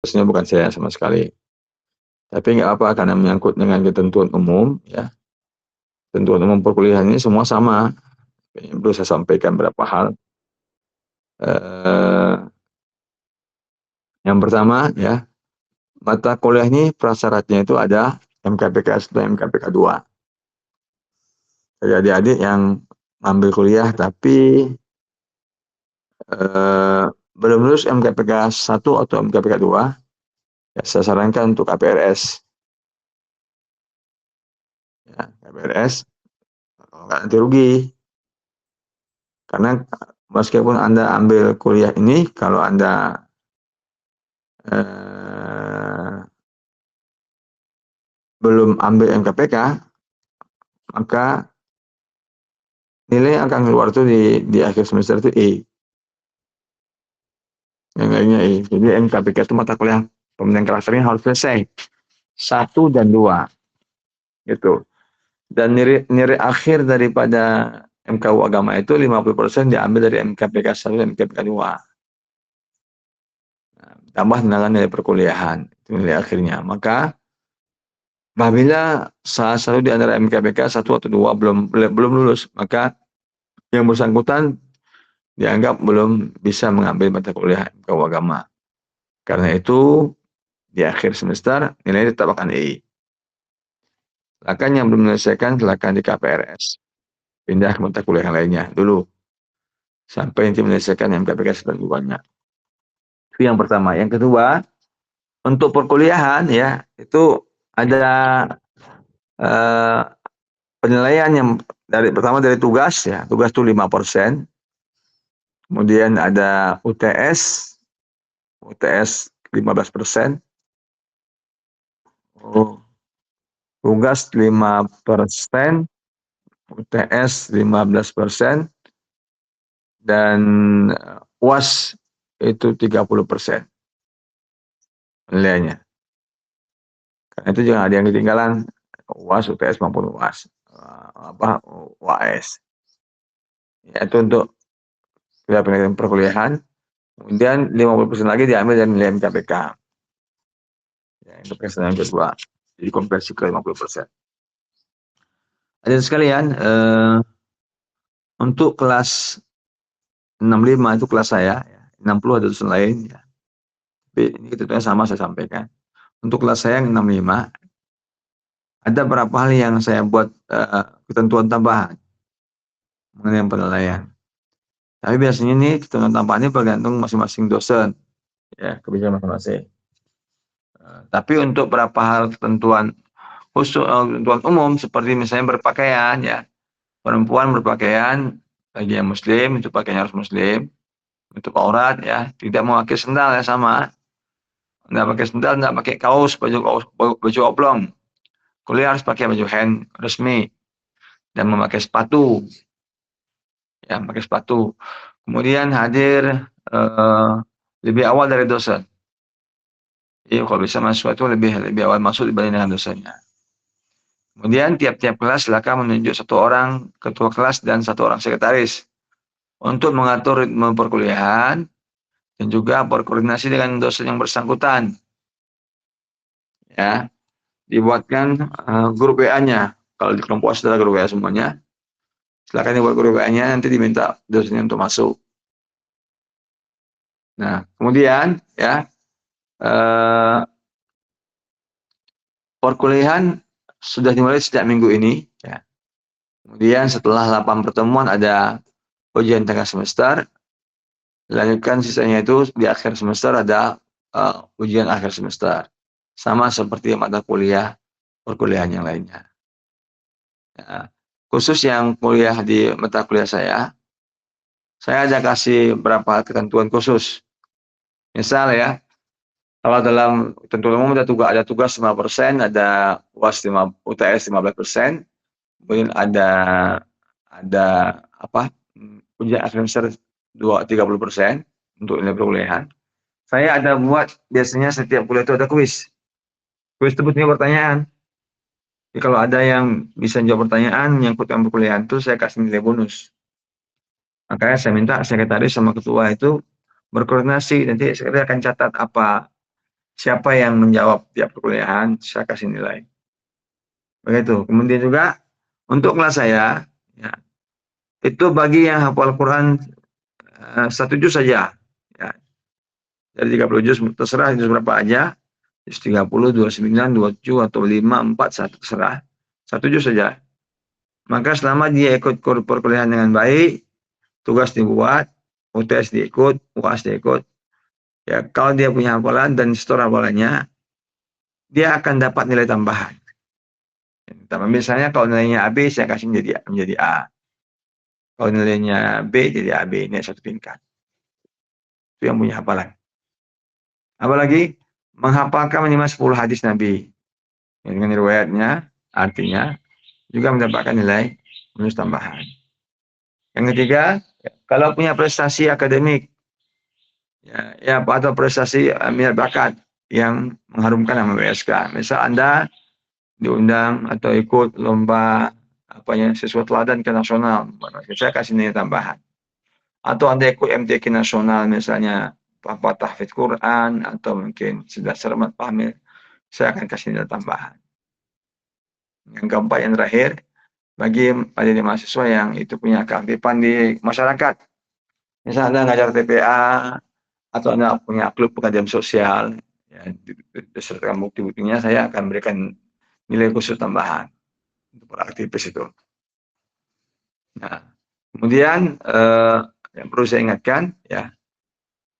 Khususnya bukan saya sama sekali. Tapi nggak apa karena menyangkut dengan ketentuan umum, ya. Ketentuan umum perkuliahan ini semua sama. Yang perlu saya sampaikan beberapa hal. Eh, yang pertama, ya, mata kuliah ini prasyaratnya itu ada MKPK 1 dan MKPK 2. Jadi adik-adik yang ambil kuliah tapi belum lulus MKPK 1 atau MKPK 2, ya, saya sarankan untuk KPRS. Ya, KPRS, kalau nggak nanti rugi. Karena meskipun Anda ambil kuliah ini, kalau Anda belum ambil MKPK, maka nilai yang akan keluar itu di akhir semester itu E. Yang lainnya E. Jadi MKPK itu mata kuliah pembinaan karakternya harus selesai. 1 dan 2. Gitu. Dan nilai akhir daripada MKU agama itu 50% diambil dari MKPK 1 dan MKPK 2. Nah, tambah dengan nilai perkuliahan. Itu nilai akhirnya. Maka apabila salah satu di antara MKPK 1 atau 2 belum lulus, maka yang bersangkutan dianggap belum bisa mengambil mata kuliah MKU agama. Karena itu di akhir semester nilai tetap akan E. Silakan yang belum menyelesaikan silakan di KPRS. Pindah ke mata kuliah lainnya dulu. Sampai nanti menyelesaikan MKPK selanjutnya. Itu yang pertama. Yang kedua, untuk perkuliahan, ya, itu ada penilaian yang pertama dari tugas, ya. Tugas itu 5%. Kemudian ada UTS 15%. Tugas 5%, UTS 15%, dan UAS itu 30% nilainya. Karena itu jangan ada yang ketinggalan UAS, UTS maupun UAS, UAS. Ya, itu untuk penilaian perkuliahan. Kemudian 50% lagi diambil dari nilai MKPK. Ya, untuk yang kedua. Jadi konversi ke 50%. Ada sekalian, untuk kelas 65 itu kelas saya, ya. 60 ada dosen lain, ya. Tapi ini ketentuannya sama saya sampaikan. Untuk kelas saya yang 65, ada beberapa hal yang saya buat ketentuan tambahan mengenai penilaian. Tapi biasanya ini ketentuan tambahannya bergantung masing-masing dosen, ya, kebijakan masing-masing. Tapi untuk beberapa hal ketentuan khusus, ketentuan umum seperti misalnya berpakaian, ya, perempuan berpakaian bagi yang muslim itu pakaiannya harus muslim, untuk aurat, ya, tidak memakai sendal, ya, sama, nggak pakai sendal, nggak pakai kaos, baju oblong. Kuliah harus pakai baju hand resmi dan memakai sepatu, ya, pakai sepatu. Kemudian hadir lebih awal dari dosen. Jadi kalau bisa mahasiswa itu lebih awal masuk dibanding dengan dosennya. Kemudian tiap-tiap kelas silakan menunjuk 1 orang ketua kelas dan 1 orang sekretaris untuk mengatur ritme perkuliahan dan juga berkoordinasi dengan dosen yang bersangkutan. Ya, dibuatkan grup WA-nya. Kalau di kelompok adalah grup WA semuanya. Silakan dibuat grup WA-nya, nanti diminta dosennya untuk masuk. Nah, kemudian, ya, perkuliahan sudah dimulai sejak minggu ini, ya. Kemudian setelah 8 pertemuan ada ujian tengah semester, dilanjutkan sisanya itu di akhir semester ada ujian akhir semester. Sama seperti mata kuliah perkuliahan yang lainnya. Ya. Khusus yang kuliah di mata kuliah saya ada kasih beberapa ketentuan khusus. Misal, ya, kalau dalam ketentuan umum ada tugas 5%, ada UAS UTS 15%, kemudian ada ujian akhir semester 30% untuk nilai perkuliahan. Saya ada buat biasanya setiap kuliah itu ada kuis. Kuis itu punya pertanyaan. Jadi kalau ada yang bisa jawab pertanyaan yang ikut perkuliahan itu saya kasih nilai bonus. Makanya saya minta sekretaris sama ketua itu berkoordinasi. Nanti sekretaris akan catat apa siapa yang menjawab tiap perkuliahan, saya kasih nilai. Begitu. Kemudian juga untuk kelas saya, ya, itu bagi yang hafal Quran 1 juz saja. Ya, dari 30 juz terserah juz berapa aja. Juz 30, 29, 27 atau 5, 4, 1 terserah. 1 juz saja. Maka selama dia ikut perkuliahan dengan baik, tugas dibuat, UTS diikut, UAS diikut. Ya, kalau dia punya hafalan dan store hafalannya, dia akan dapat nilai tambahan. Misalnya kalau nilainya AB, saya kasih menjadi A. Kalau nilainya B, jadi AB. Ini satu tingkat. Itu yang punya hafalan. Apalagi menghafalkan minimal 10 hadis Nabi. Dengan riwayatnya, artinya, juga mendapatkan nilai bonus tambahan. Yang ketiga, kalau punya prestasi akademik, ya atau prestasi minat bakat yang mengharumkan nama WSK. Misal Anda diundang atau ikut lomba siswa teladan ke nasional, saya kasih nilai tambahan. Atau Anda ikut MTQ nasional misalnya Bapak tahfidz Quran atau mungkin sudah cermat paham, saya akan kasih nilai tambahan. Yang keempat, yang terakhir, bagi adik mahasiswa yang itu punya keaktifan di masyarakat, misalnya Anda ngajar TPA atau Anda punya klub pengabdian sosial, ya, beserta bukti-buktinya, saya akan berikan nilai khusus tambahan untuk para aktivis itu. Nah, kemudian yang perlu saya ingatkan, ya,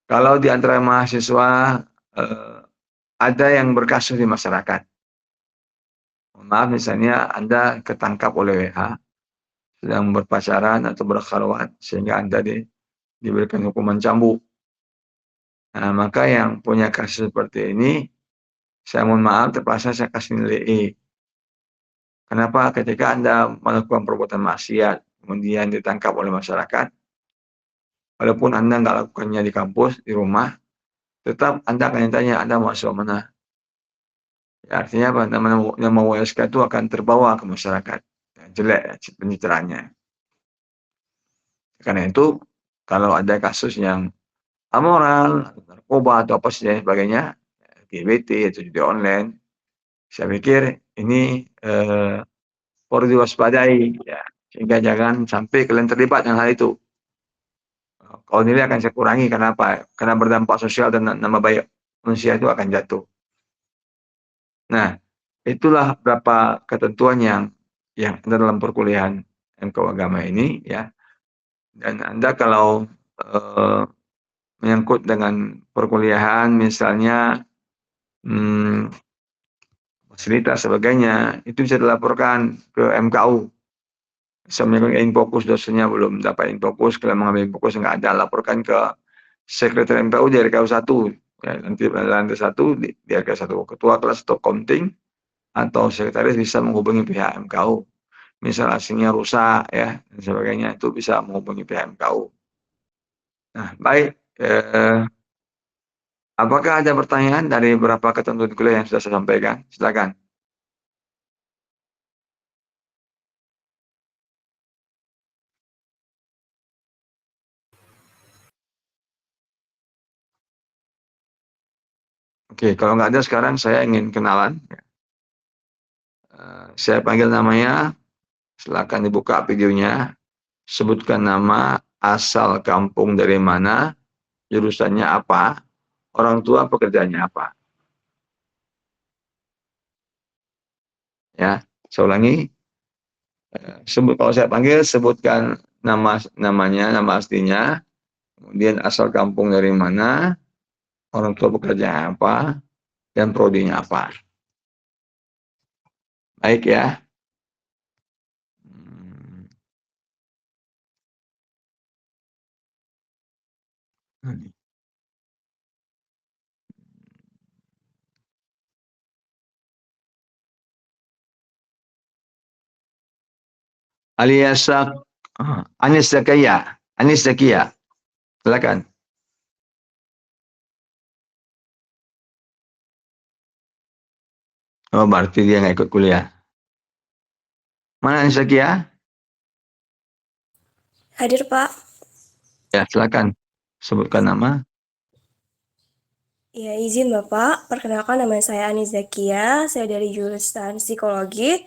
kalau di antara mahasiswa ada yang berkasus di masyarakat, maaf misalnya Anda ketangkap oleh WH sedang berpacaran atau berkhalwat sehingga Anda diberikan hukuman cambuk. Nah, maka yang punya kasus seperti ini, saya mohon maaf terpaksa saya kasih nilai E. Kenapa? Ketika Anda melakukan perbuatan maksiat, kemudian ditangkap oleh masyarakat, walaupun Anda nggak lakukannya di kampus, di rumah, tetap Anda akan ditanya, Anda mahasiswa mana? Ya, artinya apa? Nama WSK itu akan terbawa ke masyarakat. Ya, jelek ya, pencitraannya. Karena itu, kalau ada kasus yang amoral, narkoba atau apa sebagainya, GBT atau judi online, saya pikir ini perlu diwaspadai, ya, sehingga jangan sampai kalian terlibat dengan hal itu. Kalau nilai akan saya kurangi, karena apa? Karena berdampak sosial dan nama baik manusia itu akan jatuh. Nah, itulah beberapa ketentuan yang ada dalam perkuliahan MKU agama ini, ya. Dan Anda kalau menyangkut dengan perkuliahan, misalnya fasilitas sebagainya, itu bisa dilaporkan ke MKU. Misalnya infokus dosennya belum dapat infokus, kalau mengambil infokus nggak ada, laporkan ke sekretariat MKU di RKU 1. Ya, nanti lantai 1 di RKU 1, ketua kelas atau komting atau sekretaris bisa menghubungi pihak MKU. Misal aslinya rusak, ya, dan sebagainya, itu bisa menghubungi pihak MKU. Nah, baik. Apakah ada pertanyaan dari beberapa ketentuan kuliah yang sudah saya sampaikan? Silakan. Oke, kalau nggak ada sekarang saya ingin kenalan. Saya panggil namanya, silakan dibuka videonya. Sebutkan nama, asal kampung dari mana, jurusannya apa, orang tua pekerjaannya apa. Ya, saya ulangi. Kalau saya panggil, sebutkan namanya, nama aslinya, kemudian asal kampung dari mana, orang tua pekerjaan apa, dan prodinya apa. Baik ya. Anis Zakia. Anis Zakia. Silakan. Oh, berarti dia nggak ikut kuliah. Mana Anis Zakia? Hadir, Pak. Ya, silakan. Sebutkan nama. Ya, izin Bapak. Perkenalkan nama saya Anis Zakia. Saya dari jurusan Psikologi.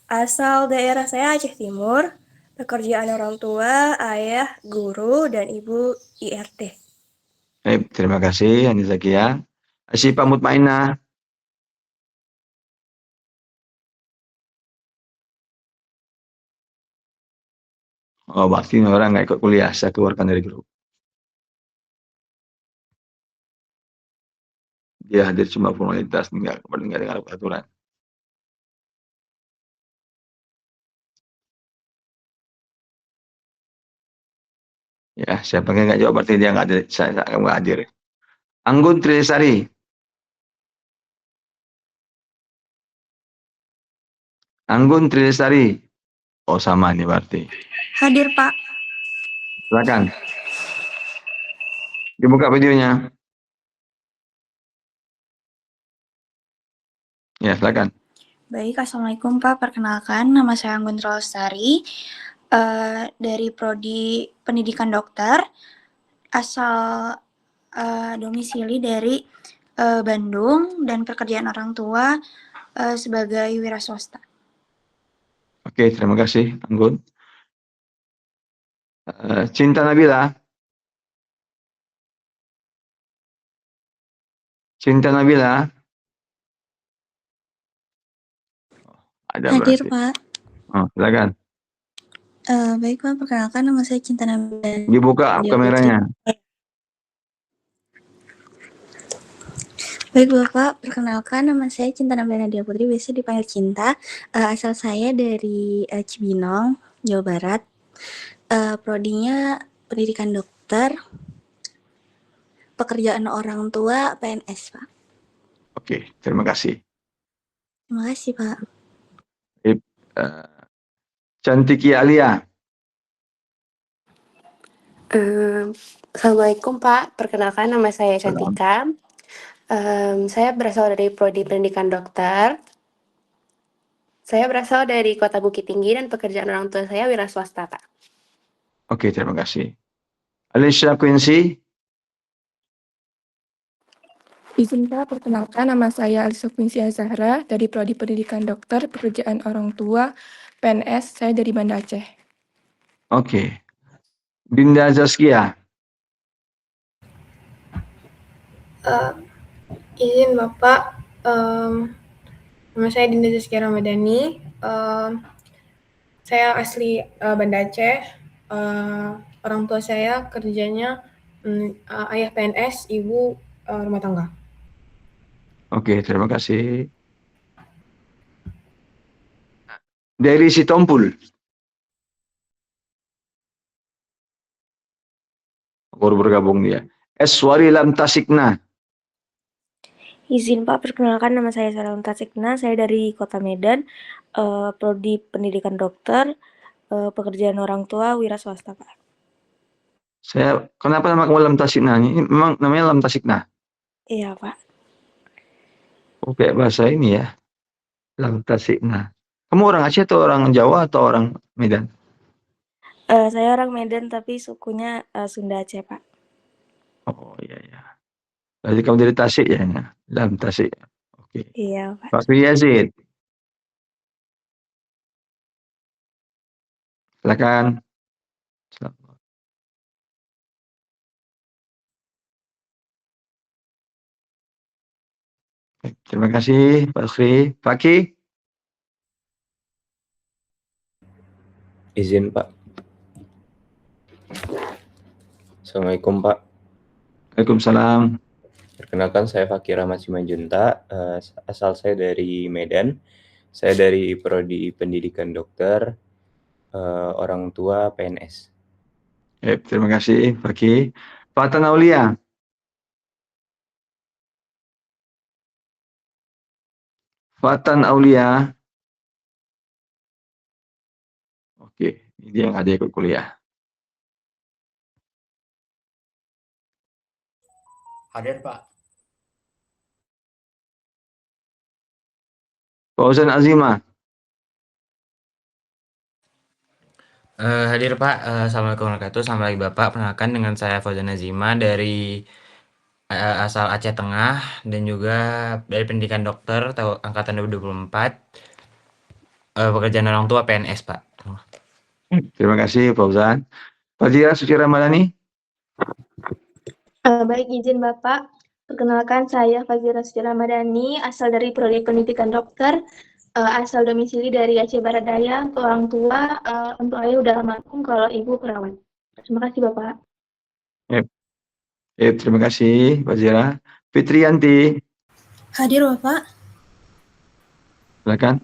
Asal daerah saya Aceh Timur. Pekerjaan orang tua, ayah, guru, dan ibu IRT. Terima kasih Anissa Zakia. Syifa Mutmainah. Oh, berarti ini orang nggak ikut kuliah, saya keluarkan dari grup. Dia hadir cuma formalitas, nggak dengar aturan. Ya, siapa yang nggak jawab berarti dia nggak hadir, saya nggak hadir. Anggun Trisari. Anggun Trisari. Oh, sama nih berarti. Hadir Pak. Silakan. Dibuka videonya. Ya, silakan. Baik, Assalamualaikum Pak. Perkenalkan, nama saya Anggun Lestari. Dari Prodi Pendidikan Dokter. Asal domisili dari Bandung dan pekerjaan orang tua sebagai wira swasta. Oke, terima kasih Anggun. Cinta Nabila. Cinta Nabila. Ada Hadir berarti. Pak. Oh, silakan. Baik Pak, perkenalkan nama saya Cinta Nabila Dibuka Dia Putri. kameranya. Baik Bapak, perkenalkan nama saya Cinta Nabila Dia Putri, biasa dipanggil Cinta. Asal saya dari Cibinong, Jawa Barat. Prodinya pendidikan dokter, pekerjaan orang tua PNS Pak. Oke, terima kasih. Terima kasih Pak. Cantiki Alia. Assalamualaikum Pak, perkenalkan nama saya Salam. Cantika. Saya berasal dari Prodi Pendidikan Dokter. Saya berasal dari Kota Bukit Tinggi dan pekerjaan orang tua saya wira swasta, Pak. Oke, terima kasih. Alicia Quincy. Izin Pak, perkenalkan nama saya Alisa Quincy Azahra dari Prodi Pendidikan Dokter, Pekerjaan Orang Tua, PNS, saya dari Banda Aceh. Oke. Dinda Zaskia. Izin Bapak, nama saya Dinda Zaskia Ramadhani. Saya asli Banda Aceh. Orang tua saya kerjanya ayah PNS, ibu rumah tangga. Oke, terima kasih. Dari Sitompul. Baru bergabung dia. Eswari Lam Tasikna. Izin Pak, perkenalkan nama saya Sarah Tasikna, saya dari Kota Medan, Prodi Pendidikan Dokter, pekerjaan orang tua wira swasta Pak. Kenapa nama kamu Lam Tasikna? Ini memang namanya Lam Tasikna. Iya Pak. Oh, kayak bahasa ini ya. Lam Tasikna. Kamu orang Aceh atau orang Jawa atau orang Medan? Saya orang Medan tapi sukunya Sunda Aceh Pak. Oh iya ya. Berarti kamu dari Tasik ya? Lam Tasik. Oke. Iya Pak. Pak Yazid. Silakan. Terima kasih Pak Sri. Fakih. Izin Pak. Assalamualaikum Pak. Waalaikumsalam. Perkenalkan saya Fakih Rahmat Simanjunta, asal saya dari Medan. Saya dari Prodi Pendidikan Dokter, orang tua PNS. Terima kasih Fakih. Fatan Aulia. Fatan Aulia. Oke, ini dia yang ada ikut kuliah. Hadir Pak. Fauzan Azimah. Hadir Pak. Assalamualaikum warahmatullahi wabarakatuh. Selamat pagi Bapak. Perkenalkan dengan saya Fauzan Nazima dari asal Aceh Tengah dan juga dari pendidikan dokter angkatan 2024, pekerjaan orang tua PNS, Pak. Terima kasih Fauzan. Fazira Suci Ramadhani. Baik, izin Bapak. Perkenalkan saya Fazira Suci Ramadhani, asal dari Prodi Pendidikan Dokter, asal domisili dari Aceh Barat Daya. Untuk orang tua, untuk ayah udah almarhum, kalau ibu perawat. Terima kasih Bapak. Terima kasih Fazira. Fitriyanti, Hadir Bapak. silakan.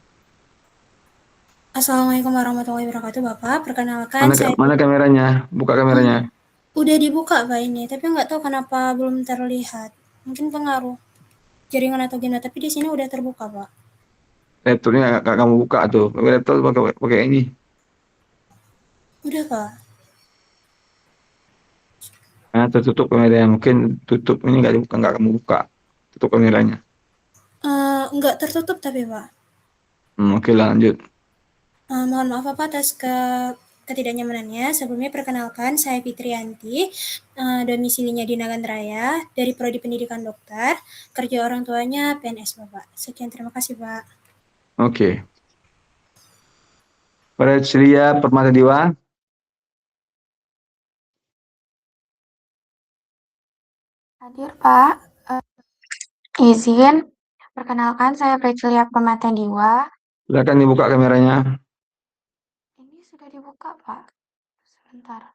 Assalamualaikum warahmatullahi wabarakatuh Bapak. Perkenalkan saya... Mana kameranya? Buka kameranya. Udah dibuka Pak ini, tapi nggak tahu kenapa belum terlihat. Mungkin pengaruh jaringan atau gimana, tapi di sini udah terbuka Pak. Laptopnya nggak kamu buka tuh. Laptop pakai ini. Udah Pak. Nah, tertutup kameranya. Mungkin tutup ini nggak kamu buka. Tutup kameranya. Nggak tertutup tapi Pak. Oke, lanjut. Mohon maaf Bapak atas ketidaknyamanannya. Sebelumnya perkenalkan saya Fitriyanti, domisilinya di Nagan Raya, dari Prodi Pendidikan Dokter, kerja orang tuanya PNS Bapak. Sekian, terima kasih Pak. Oke. Precilia Permata Dewa. Hadir Pak. Izin. Perkenalkan saya Precilia Permata Dewa. Silakan dibuka kameranya. Ini sudah dibuka Pak. Sebentar.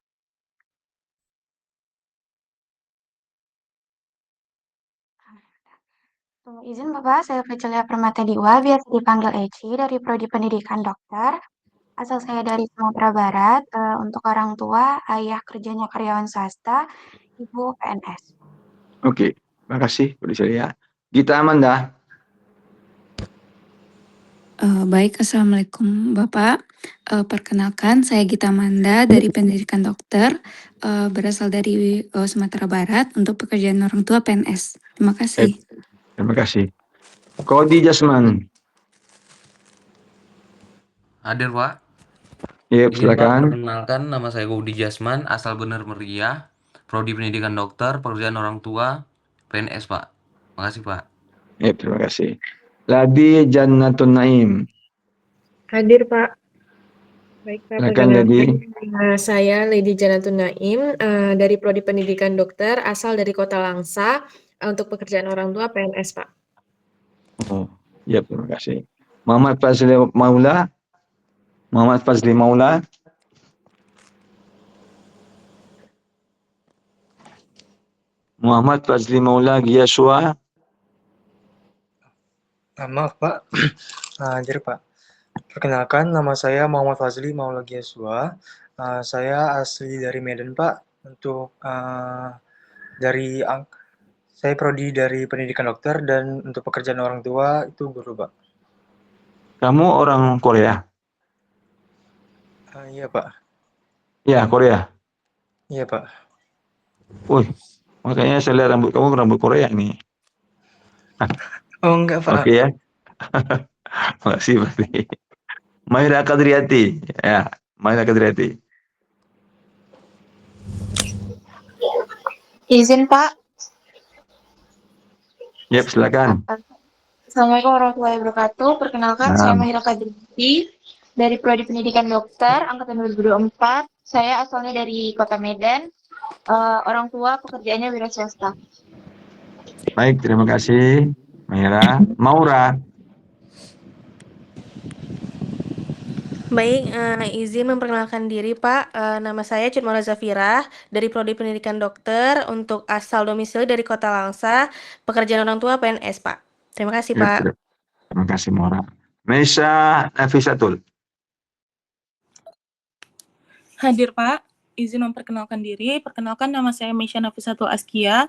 Izin Bapak, saya Precilia Permata Dewa, biasa dipanggil Eci, dari Prodi Pendidikan Dokter. Asal saya dari Sumatera Barat. Untuk orang tua, ayah kerjanya karyawan swasta, ibu PNS. Oke, terima kasih Precilia. Gita Amanda. Baik, Assalamualaikum Bapak. Perkenalkan, saya Gita Amanda dari Pendidikan Dokter, berasal dari Sumatera Barat untuk pekerjaan orang tua PNS. Terima kasih. Terima kasih. Kodi Jasman. Hadir Pak. Yep, Izin Pak, silakan. perkenalkan nama saya Kodi Jasman, asal Bener Meriah, Prodi Pendidikan Dokter, pekerjaan orang tua, PNS Pak. Makasih Pak. Yep, terima kasih. Ladi Jannatun Naim. Hadir Pak. Baik Pak, Silakan Lady. Saya Lady Janatun Naim, dari Prodi Pendidikan Dokter, asal dari Kota Langsa, untuk pekerjaan orang tua PNS Pak. Oh, ya terima kasih. Muhammad Fazli Maula. Muhammad Fazli Maula. Muhammad Fazli Maula Giyaswa. Maaf Pak, hadir Pak. Perkenalkan, nama saya Muhammad Fazli Maula Giyaswa. Saya asli dari Medan Pak. Untuk saya prodi dari pendidikan dokter, dan untuk pekerjaan orang tua itu guru Pak. Kamu orang Korea? Iya Pak. Iya, Korea. Iya Pak. Wih, makanya saya lihat rambut kamu rambut Korea nih. Oh enggak Pak. Oke ya. Makasih berarti. Mahira Kadriati. Ya, Mahira Kadriati. Izin Pak. Yep, silakan. Assalamualaikum warahmatullahi wabarakatuh. Perkenalkan, saya Mahira Kadriati dari Prodi Pendidikan Dokter angkatan 2024. Saya asalnya dari Kota Medan. Orang tua pekerjaannya wira swasta. Baik, terima kasih Mahira. Maura. Baik, izin memperkenalkan diri Pak. Nama saya Cutmara Zafira dari Prodi Pendidikan Dokter, untuk asal domisili dari Kota Langsa, pekerjaan orang tua PNS Pak. Terima kasih Pak. Terima kasih Maura. Meisha Nafisatul. Hadir Pak, izin memperkenalkan diri. Perkenalkan, nama saya Meisha Nafisatul Askia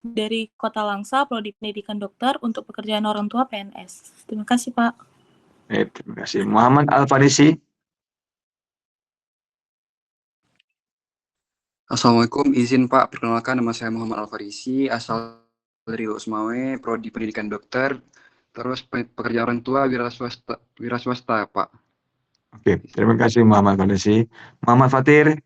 dari Kota Langsa, Prodi Pendidikan Dokter, untuk pekerjaan orang tua PNS. Terima kasih Pak. Terima kasih. Muhammad Al-Farisi. Assalamualaikum, izin Pak. Perkenalkan, nama saya Muhammad Al-Farisi, asal dari Usmawe, Prodi Pendidikan Dokter, terus pekerjaan orang tua wira swasta Pak. Oke, terima kasih Muhammad Al-Farisi. Muhammad Fatir.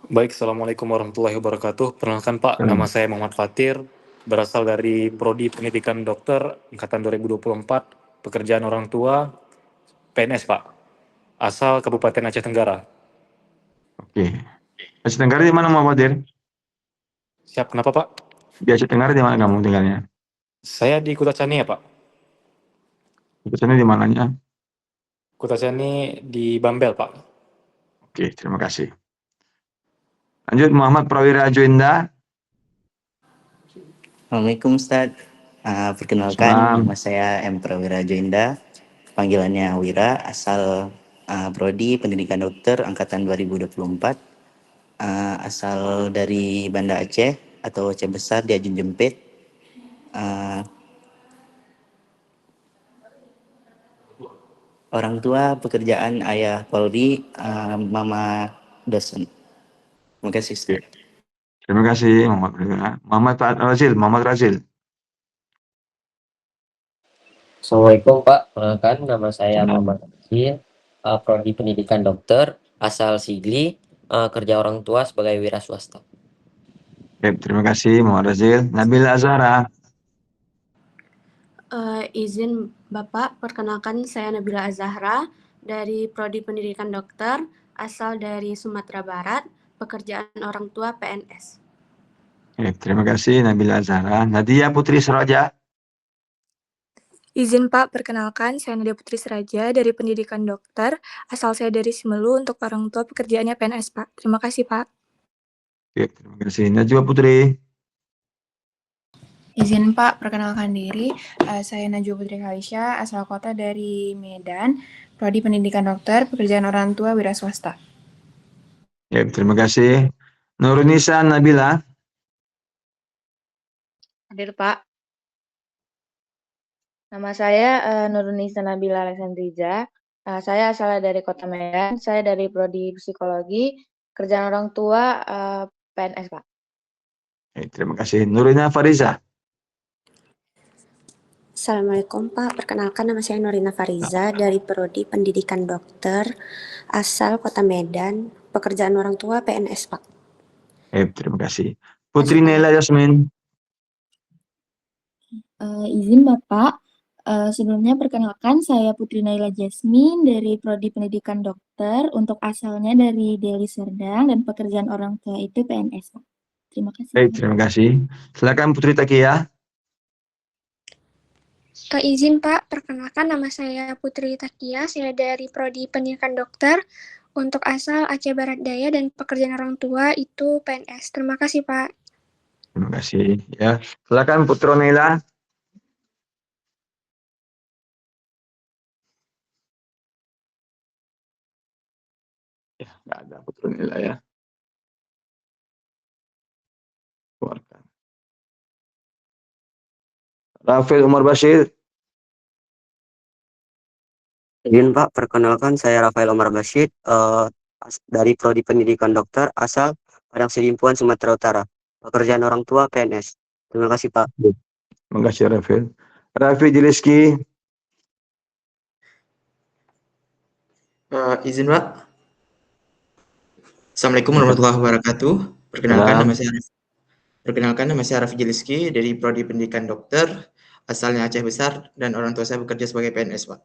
Baik, Assalamualaikum warahmatullahi wabarakatuh. Perkenalkan Pak, nama saya Muhammad Fatir, berasal dari Prodi Pendidikan Dokter, Angkatan 2024, pekerjaan orang tua, PNS Pak, asal Kabupaten Aceh Tenggara. Oke. Aceh Tenggara di mana Muhammad Fatir? Siap, kenapa Pak? Di Aceh Tenggara di mana kamu tinggalnya? Saya di Kuta Cani ya Pak. Kuta Cani di mananya? Kuta Cani di Bambel Pak. Oke, terima kasih. Lanjut Muhammad Prawira Joinda. Assalamualaikum Ustaz. Perkenalkan, nama saya M. Prawira Joinda, panggilannya Wira, asal Prodi Pendidikan Dokter Angkatan 2024, asal dari Banda Aceh atau Aceh Besar di Ajun Jempit. Orang tua pekerjaan ayah Polri, mama dosen. Terima kasih Ustaz. Terima kasih Muhammad Prawira. Muhammad Razil. Assalamualaikum Pak, perkenalkan nama saya Muhammad Razil, Prodi Pendidikan Dokter, asal Sigli, kerja orang tua sebagai wira swasta. Terima kasih Muhammad Razil. Nabila Azhara. Izin Bapak, perkenalkan saya Nabila Azahra dari Prodi Pendidikan Dokter, asal dari Sumatera Barat, pekerjaan orang tua PNS. Terima kasih Nabila Azhara. Nadia Putri Seraja. Izin Pak, perkenalkan saya Nadia Putri Seraja dari Pendidikan Dokter, asal saya dari Simelu, untuk orang tua pekerjaannya PNS Pak. Terima kasih Pak. Terima kasih. Najwa Putri. Izin Pak, perkenalkan diri, saya Najwa Putri Kalisha, asal kota dari Medan, Prodi Pendidikan Dokter, pekerjaan orang tua wira swasta. Terima kasih. Nurunisa Nabila. Hadir Pak. Nama saya Nurunisa Nabila Alexandrija. Saya asal dari Kota Medan. Saya dari Prodi Psikologi. Kerjaan orang tua PNS Pak. Terima kasih. Nurina Fariza. Assalamualaikum Pak, perkenalkan nama saya Nurina Fariza dari Prodi Pendidikan Dokter, asal Kota Medan, pekerjaan orang tua PNS Pak. Terima kasih. Putri Nela Yasmin. Izin Bapak, sebelumnya perkenalkan saya Putri Naila Jasmine dari Prodi Pendidikan Dokter, untuk asalnya dari Deli Serdang dan pekerjaan orang tua itu PNS Pak. Terima kasih. Terima kasih. Silakan Putri Takia. Izin Pak, perkenalkan nama saya Putri Takia, saya dari Prodi Pendidikan Dokter, untuk asal Aceh Barat Daya dan pekerjaan orang tua itu PNS. Terima kasih Pak. Terima kasih. Ya, silakan Putro Nela. Ya, nggak ada Putro Nela ya. Keluarkan. Rafael Umar Bashir. Izin Pak, perkenalkan saya Rafael Omar Bashir, dari Prodi Pendidikan Dokter, asal Padang Sidimpuan, Sumatera Utara. Pekerjaan orang tua PNS. Terima kasih Pak. Terima kasih Rafael. Raffi Jiliski. Izin Pak. Assalamualaikum warahmatullahi wabarakatuh. Perkenalkan nama saya Raffi Jiliski dari Prodi Pendidikan Dokter, asalnya Aceh Besar, dan orang tua saya bekerja sebagai PNS Pak.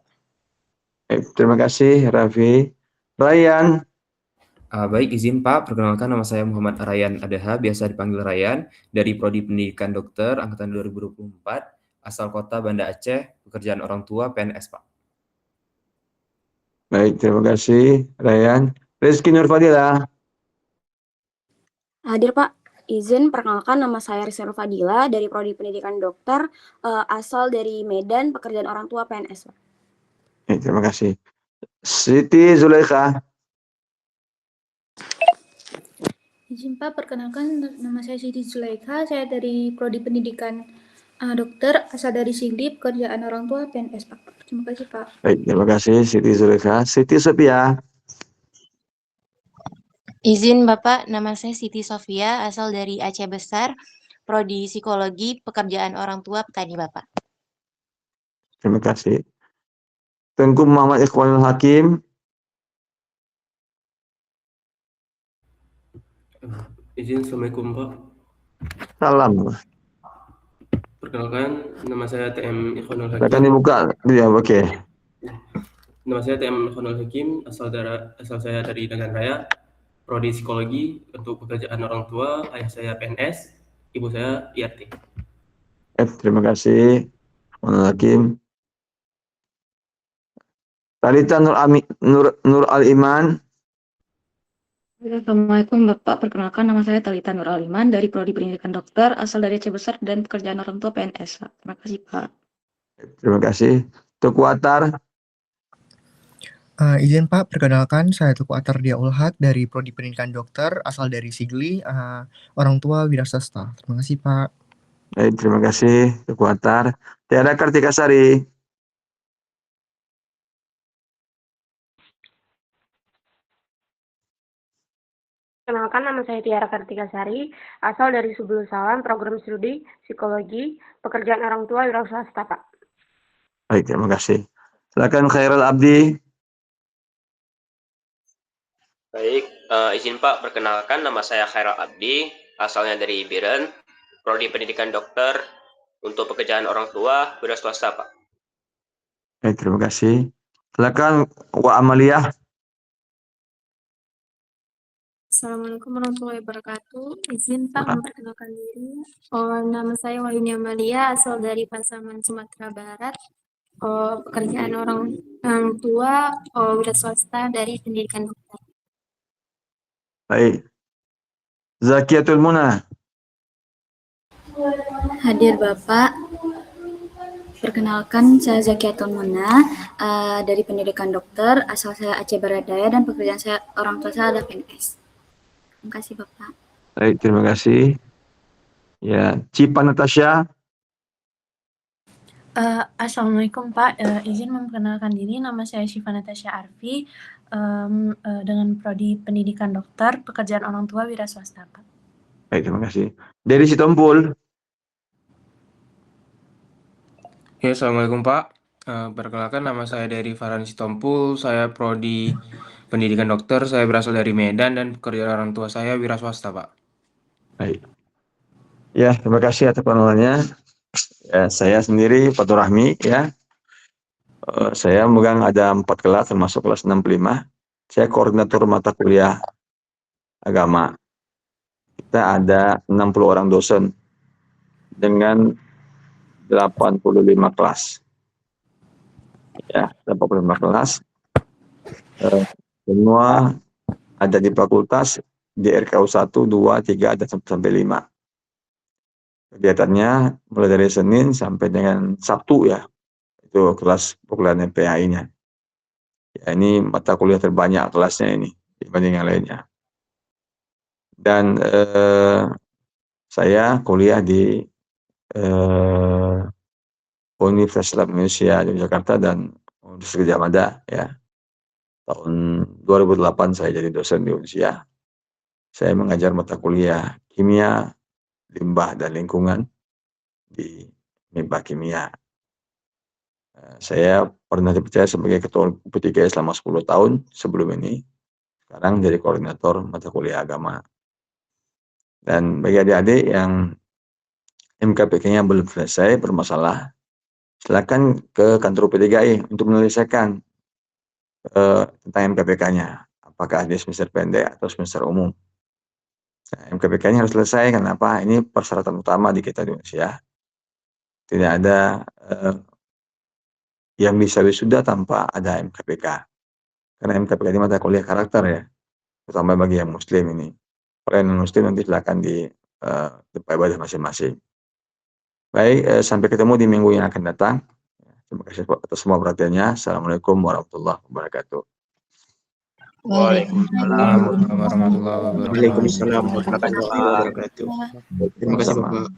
Terima kasih Raffi. Ryan. Baik, izin Pak, perkenalkan nama saya Muhammad Ryan Adaha, biasa dipanggil Ryan, dari Prodi Pendidikan Dokter Angkatan 2024, asal kota Banda Aceh, pekerjaan orang tua PNS Pak. Baik, terima kasih Ryan. Rizky Nurfadila. Hadir Pak, izin perkenalkan nama saya Rizky Fadila dari Prodi Pendidikan Dokter, asal dari Medan, pekerjaan orang tua PNS Pak. Terima kasih. Siti Zulaikha. Izin Pak, perkenalkan nama saya Siti Zulaikha, saya dari Prodi Pendidikan Dokter, asal dari Sigli, pekerjaan orang tua PNS Pak. Terima kasih Pak. Baik, terima kasih Siti Zulaikha. Siti Sophia. Izin Bapak, nama saya Siti Sofia, asal dari Aceh Besar, Prodi Psikologi, pekerjaan orang tua petani Bapak. Terima kasih. Tengku Muhammad Ikhwanul Hakim. Izin, Assalamualaikum Pak. Salam. Perkenalkan, nama saya TM Ikhwanul Akan Hakim. dibuka. Ya, oke. Nama saya TM Ikhwanul Hakim, asal saya dari Dagan Raya, prodi psikologi. Untuk pekerjaan orang tua, ayah saya PNS, ibu saya IRT. Terima kasih. Hakim. Talita Nur Al-Iman. Assalamualaikum Bapak, perkenalkan nama saya Talita Nur Aliman dari Prodi Pendidikan Dokter, asal dari Aceh Besar dan pekerjaan orang tua PNS. Terima kasih Pak. Terima kasih. Tuku Atar. Izin Pak, perkenalkan saya Tuku Atar Diaul Haq dari Prodi Pendidikan Dokter, asal dari Sigli, orang tua wira swasta. Terima kasih Pak. Baik, terima kasih Tuku Atar. Tiara Kartika Sari. Kenalkan, nama saya Tiara Kartika Sari, asal dari Subul Salam, program studi psikologi, pekerjaan orang tua wira swasta, Pak. Baik, terima kasih. Silakan Khairul Abdi. Baik, izin Pak, perkenalkan nama saya Khairul Abdi, asalnya dari Biren, prodi pendidikan dokter, untuk pekerjaan orang tua wira swasta, Pak. Baik, terima kasih. Silakan Wa Amaliyah. Assalamualaikum warahmatullahi wabarakatuh. Izin Pak memperkenalkan diri. Nama saya Wahyuni Amalia, asal dari Pasaman, Sumatera Barat. Pekerjaan orang tua wira swasta dari pendidikan dokter. Baik. Zakiatul Muna. Hadir Bapak. Perkenalkan, saya Zakiatul Muna dari pendidikan dokter, asal saya Aceh Barat Daya dan pekerjaan saya orang tua saya adalah PNS. Terima kasih Bapak. Baik, terima kasih. Ya, Cipa Natasha. Assalamualaikum Pak, izin memperkenalkan diri, nama saya Syifa Natasha Arfi, dengan prodi pendidikan dokter, pekerjaan orang tua wira swasta, Pak. Baik, terima kasih. Dari Sitompul. Ya, Assalamualaikum Pak. Perkenalkan, nama saya dari Farhan Sitompul, saya prodi pendidikan dokter, saya berasal dari Medan dan pekerjaan orang tua saya wira swasta, Pak. Baik. Ya, terima kasih atas penolakannya. Ya, saya sendiri Fatur Rahmi, ya. Saya memegang ada 4 kelas, termasuk kelas 65. Saya koordinator mata kuliah agama. Kita ada 60 orang dosen dengan 85 kelas. Ya, 85 kelas. Semua ada di fakultas, di RKU 1, 2, 3, dan sampai 5. Kegiatannya mulai dari Senin sampai dengan Sabtu, ya. Itu kelas perkuliahan PAI-nya. Ya, ini mata kuliah terbanyak kelasnya ini dibanding yang lainnya. Dan saya kuliah di Universitas Islam Indonesia di Jakarta dan Universitas Gadjah Mada, ya. Tahun 2008 saya jadi dosen di Unsia. Saya mengajar mata kuliah kimia, limbah dan lingkungan di MIPA Kimia. Saya pernah dipercaya sebagai ketua UP3 selama 10 tahun sebelum ini. Sekarang jadi koordinator mata kuliah agama. Dan bagi adik-adik yang MKPK-nya belum selesai bermasalah, silakan ke kantor UP3I untuk menyelesaikan tentang MKPK-nya. Apakah dia semester pendek atau semester umum. Nah, MKPK-nya harus selesai. Kenapa? Ini persyaratan utama di kita di Indonesia. Tidak ada yang bisa wisuda tanpa ada MKPK. Karena MKPK ini mata kuliah karakter, ya. Terutama bagi yang muslim ini. Kalau yang non-muslim nanti silakan di tempat ibadah masing-masing. Baik, sampai ketemu di minggu yang akan datang. Terima kasih atas semua perhatiannya. Assalamualaikum warahmatullahi wabarakatuh. Waalaikumsalam warahmatullahi wabarakatuh. Waalaikumsalam warahmatullahi wabarakatuh. Terima kasih Bapak.